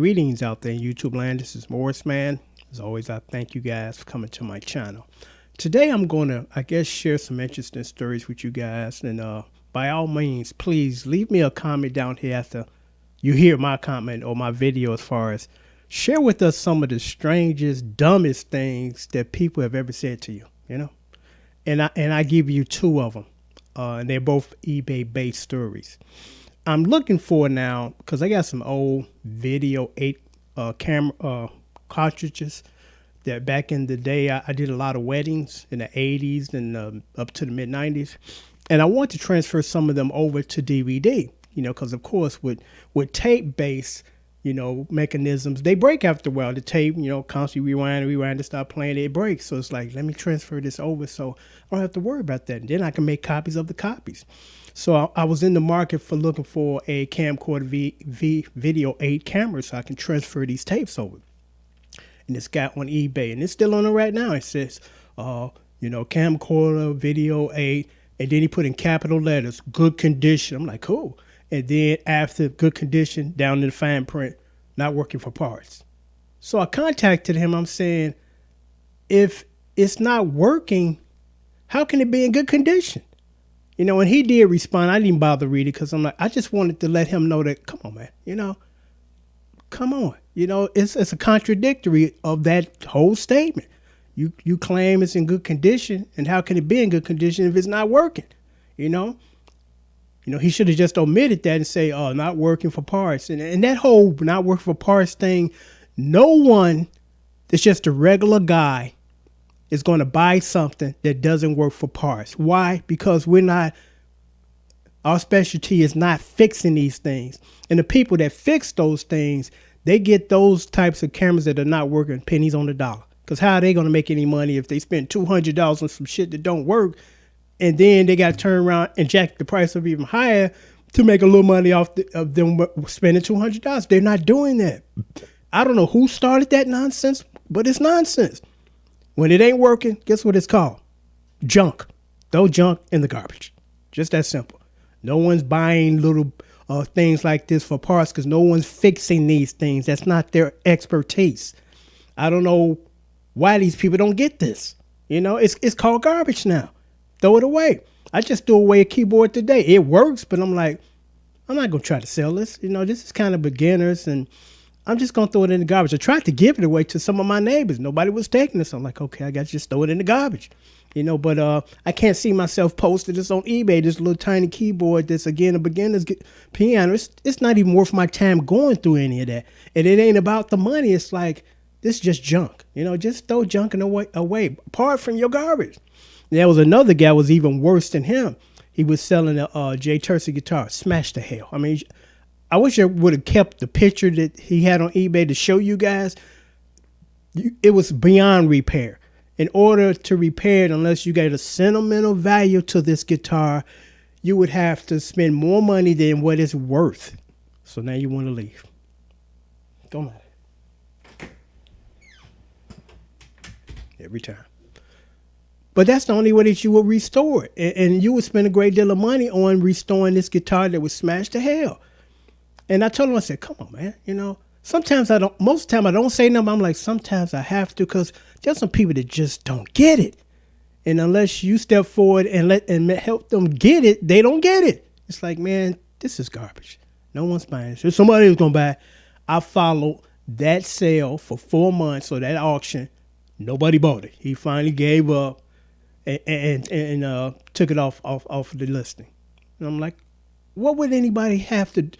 Greetings out there in YouTube land. This is Morris Man. As always, I thank you guys for coming to my channel. Today I'm going to, share some interesting stories with you guys. And by all means, please leave me a comment down here after you hear my comment or my video, as far as share with us some of the strangest, dumbest things that people have ever said to you, you know? And I give you two of them. And they're both eBay-based stories. I'm looking for now, because I got some old video 8 camera cartridges that back in the day I did a lot of weddings in the 80s and up to the mid 90s, and I want to transfer some of them over to DVD, you know, because of course with tape based, you know, mechanisms, they break after a while. The tape, you know, constantly rewind to stop playing, it breaks. So it's like, let me transfer this over so I don't have to worry about that, and then I can make copies of the copies. So I was in the market for looking for a camcorder video 8 camera so I can transfer these tapes over. And it's got on eBay, and it's still on it right now. It says, you know, camcorder video 8, and then he put in capital letters, good condition. I'm like, cool. And then after good condition, down in the fine print, not working for parts. So I contacted him. I'm saying, if it's not working, how can it be in good condition? You know, and he did respond. I didn't bother reading because I'm like, I just wanted to let him know that, come on, man, you know, come on. You know, it's a contradictory of that whole statement. You claim it's in good condition, and how can it be in good condition if it's not working? You know, he should have just omitted that and say, oh, not working for parts. And that whole not working for parts thing, no one that's just a regular guy is going to buy something that doesn't work for parts. Why? Because our specialty is not fixing these things. And the people that fix those things, they get those types of cameras that are not working pennies on the dollar. Because how are they going to make any money if they spend $200 on some shit that don't work, and then they got to turn around and jack the price up even higher to make a little money off of them spending $200? They're not doing that. I don't know who started that nonsense, but it's nonsense. When it ain't working, guess what it's called? Junk. Throw junk in the garbage. Just that simple. No one's buying little things like this for parts because no one's fixing these things. That's not their expertise. I don't know why these people don't get this. You know, it's called garbage now. Throw it away. I just threw away a keyboard today. It works, but I'm like, I'm not going to try to sell this. You know, this is kind of beginners, and I'm just going to throw it in the garbage. I tried to give it away to some of my neighbors. Nobody was taking this. I'm like, okay, I got to just throw it in the garbage. You know, but I can't see myself posting this on eBay, this little tiny keyboard that's, again, a beginner's piano. It's not even worth my time going through any of that. And it ain't about the money. It's like, this is just junk. You know, just throw junk away apart from your garbage. There was another guy was even worse than him. He was selling a Jay Tercey guitar, smashed to hell. I mean, I wish I would have kept the picture that he had on eBay to show you guys. It was beyond repair. In order to repair it, unless you got a sentimental value to this guitar, you would have to spend more money than what it's worth. So now you want to leave. Don't matter. Every time. But that's the only way that you will restore it. And you would spend a great deal of money on restoring this guitar that was smashed to hell. And I told him, I said, come on, man. You know, sometimes most of the time I don't say nothing. I'm like, sometimes I have to, because there's some people that just don't get it. And unless you step forward and help them get it, they don't get it. It's like, man, this is garbage. No one's buying it. If somebody was going to buy it, I followed that sale for 4 months, or that auction. Nobody bought it. He finally gave up and took it off the listing. And I'm like, what would anybody have to?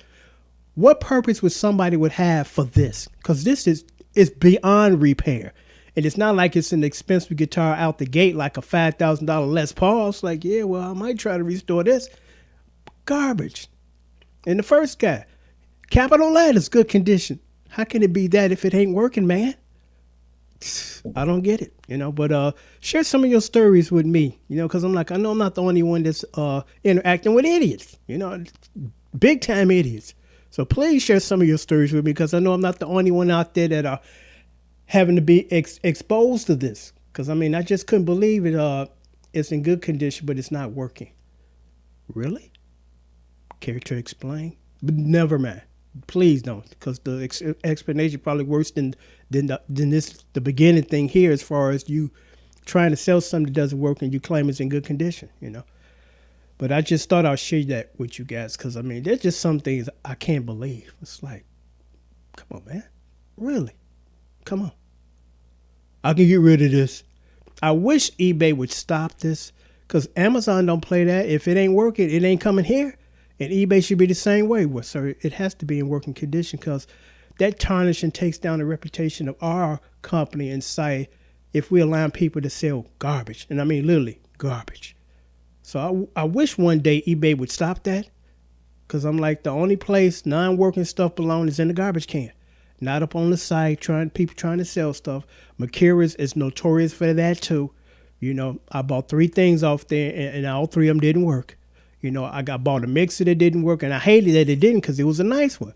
What purpose would somebody would have for this? Because this is beyond repair. And it's not like it's an expensive guitar out the gate, like a $5,000 Les Paul. It's like, yeah, well, I might try to restore this. Garbage. And the first guy, capital letters, good condition. How can it be that if it ain't working, man? I don't get it, you know, but share some of your stories with me, you know, because I'm like, I know I'm not the only one that's interacting with idiots, you know, big time idiots. So please share some of your stories with me, because I know I'm not the only one out there that are having to be exposed to this. Because, I mean, I just couldn't believe it. It's in good condition, but it's not working. Really? Care to explain? But never mind. Please don't, because the explanation probably worse than the beginning thing here, as far as you trying to sell something that doesn't work and you claim it's in good condition. But I just thought I'd share that with you guys, because I mean, there's just some things I can't believe. It's like, come on, man, really, come on. I can get rid of this. I wish eBay would stop this, because Amazon don't play that. If it ain't working, it ain't coming here. And eBay should be the same way. Well, sir, it has to be in working condition, because that tarnishing takes down the reputation of our company and site if we allow people to sell garbage. And I mean literally garbage. So I wish one day eBay would stop that, because I'm like, the only place non-working stuff belongs is in the garbage can, not up on the site people trying to sell stuff. Mercurius is notorious for that too. I bought 3 things off there, and all 3 of them didn't work. I bought a mixer that didn't work, and I hated that it didn't, because it was a nice one.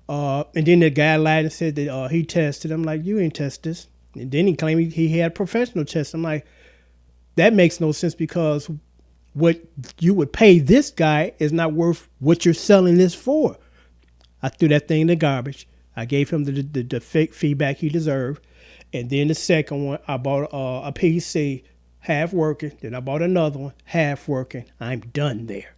And then the guy lied and said that he tested. I'm like, you ain't test this. And then he claimed he had professional tests. I'm like, that makes no sense, because what you would pay this guy is not worth what you're selling this for. I threw that thing in the garbage. I gave him the fake feedback he deserved. And then the second one, I bought a PC half working. Then I bought another one half working. I'm done there.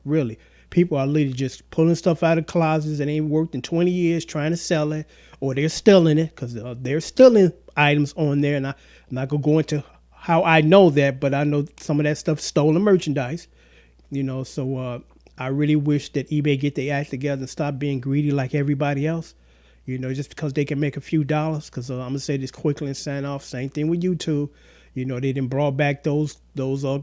Really. People are literally just pulling stuff out of closets that ain't worked in 20 years, trying to sell it, or they're stealing it, because they're stealing items on there. And I'm not going to go into how I know that, but I know some of that stuff stolen merchandise. So I really wish that eBay get their act together and stop being greedy like everybody else. Just because they can make a few dollars. Because I'm going to say this quickly and sign off. Same thing with YouTube. They didn't brought back those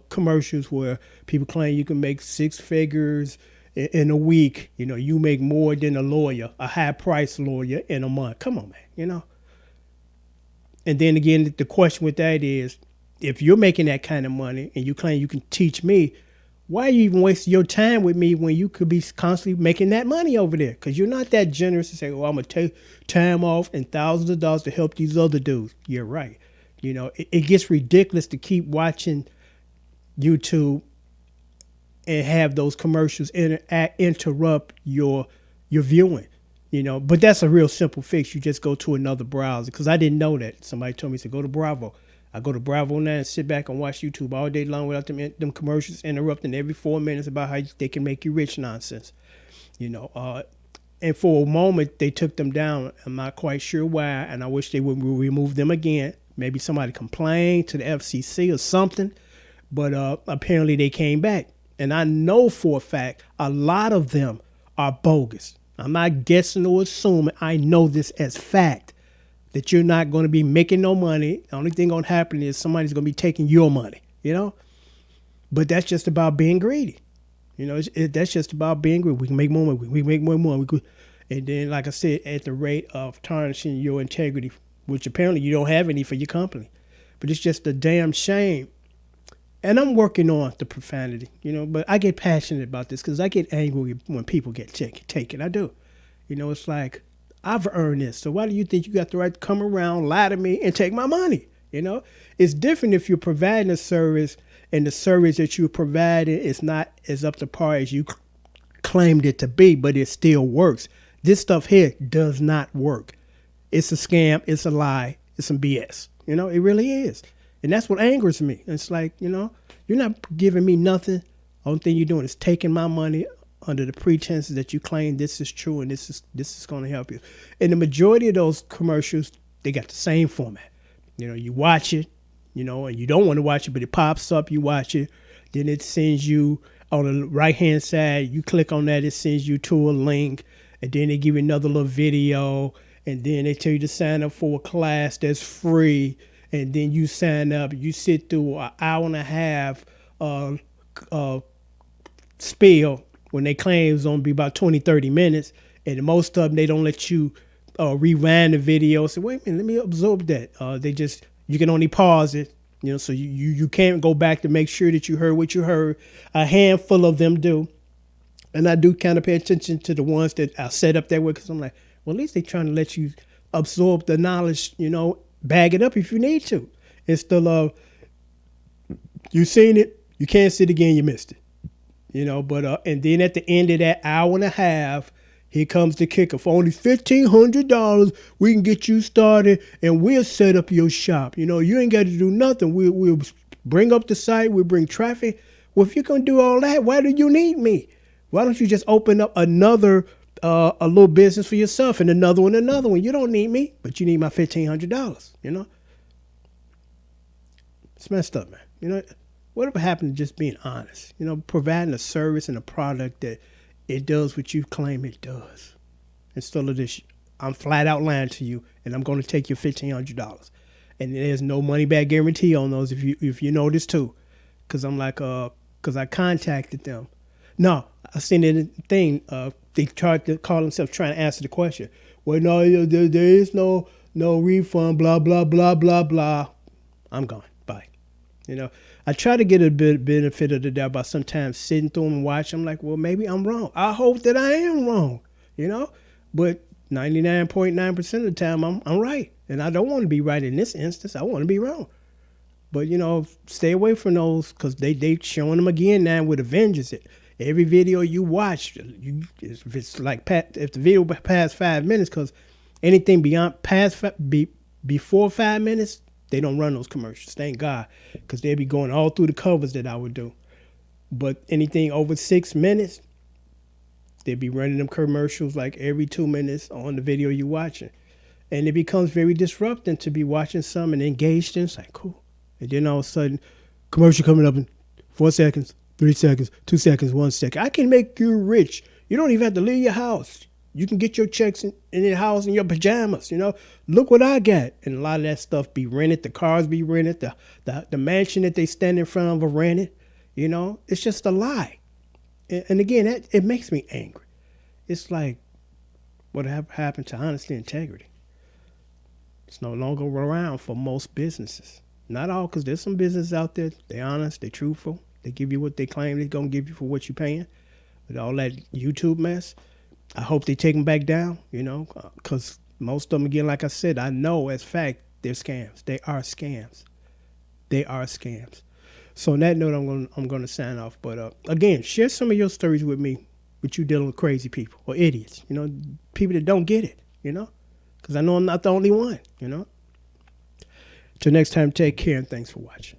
commercials where people claim you can make 6 figures in a week. You make more than a high-priced lawyer in a month. Come on, man, And then again, the question with that is, if you're making that kind of money and you claim you can teach me, why are you even wasting your time with me when you could be constantly making that money over there? Because you're not that generous to say, I'm going to take time off and thousands of dollars to help these other dudes. You're right. It gets ridiculous to keep watching YouTube and have those commercials interrupt your viewing. But that's a real simple fix. You just go to another browser, because I didn't know that. Somebody told me to go to Bravo. I go to Bravo now and sit back and watch YouTube all day long without them commercials interrupting every 4 minutes about how they can make you rich nonsense. And for a moment, they took them down. I'm not quite sure why, and I wish they would remove them again. Maybe somebody complained to the FCC or something, but apparently they came back. And I know for a fact a lot of them are bogus. I'm not guessing or assuming. I know this as fact, that you're not going to be making no money. The only thing going to happen is somebody's going to be taking your money, But that's just about being greedy. That's just about being greedy. We can make more money. We can make more money. And then, like I said, at the rate of tarnishing your integrity, which apparently you don't have any for your company. But it's just a damn shame. And I'm working on the profanity, but I get passionate about this because I get angry when people get taken. I do. It's like, I've earned this. So why do you think you got the right to come around, lie to me, and take my money? It's different if you're providing a service and the service that you're providing is not as up to par as you claimed it to be, but it still works. This stuff here does not work. It's a scam. It's a lie. It's some BS. It really is. And that's what angers me. It's like, you're not giving me nothing. Only thing you're doing is taking my money under the pretenses that you claim this is true and this is going to help you. And the majority of those commercials, they got the same format. You watch it, and you don't want to watch it, but it pops up, you watch it. Then it sends you on the right-hand side, you click on that, it sends you to a link. And then they give you another little video. And then they tell you to sign up for a class that's free. And then you sign up, you sit through an hour and a half spiel when they claim it's going to be about 20, 30 minutes. And most of them, they don't let you rewind the video. So wait a minute, let me absorb that. You can only pause it, so you can't go back to make sure that you heard what you heard. A handful of them do. And I do kind of pay attention to the ones that are set up that way, because I'm like, well, at least they're trying to let you absorb the knowledge, bag it up if you need to. Instead of, you seen it, you can't see it again, you missed it. But and then at the end of that hour and a half, Here comes the kicker. For only $1,500, we can get you started and we'll set up your shop. You know, you ain't got to do nothing. We'll bring up the site. We'll bring traffic. Well, if you're going to do all that, why do you need me? Why don't you just open up another a little business for yourself and another one. You don't need me, but you need my $1,500, you know? It's messed up, man. You know, whatever happened to just being honest? You know, providing a service and a product that it does what you claim it does. Instead of this, I'm flat out lying to you, and I'm going to take your $1,500. And there's no money back guarantee on those if you know this too. Because I'm like, because I contacted them. No, I seen a thing. They tried to call themselves trying to answer the question. Well, no, there is no refund, blah, blah, blah, blah, blah. I'm gone. Bye. You know, I try to get a bit benefit of the doubt by sometimes sitting through them and watching. I'm like, well, maybe I'm wrong. I hope that I am wrong, you know. But 99.9% of the time, I'm right. And I don't want to be right in this instance. I want to be wrong. But, you know, stay away from those because they showing them again now with a vengeance. Every video you watch, if it's like if the video past 5 minutes, because anything before 5 minutes, they don't run those commercials. Thank God, because they'd be going all through the covers that I would do. But anything over 6 minutes, they'd be running them commercials like every 2 minutes on the video you're watching. And it becomes very disrupting to be watching something and engaged in. It's like, cool. And then all of a sudden, commercial coming up in 4 seconds, 3 seconds, 2 seconds, 1 second. I can make you rich. You don't even have to leave your house. You can get your checks in your house in your pajamas, you know. Look what I got. And a lot of that stuff be rented. The cars be rented. The mansion that they stand in front of are rented. You know, it's just a lie. And again, it makes me angry. It's like, what happened to honesty and integrity? It's no longer around for most businesses. Not all, because there's some businesses out there, they're honest, they're truthful. They give you what they claim they're going to give you for what you're paying. With all that YouTube mess, I hope they take them back down, you know, because most of them, again, like I said, I know as fact, they're scams. They are scams. They are scams. So on that note, I'm going to sign off. But again, share some of your stories with me, with you dealing with crazy people or idiots, you know, people that don't get it, you know, because I know I'm not the only one, you know. Till next time, take care and thanks for watching.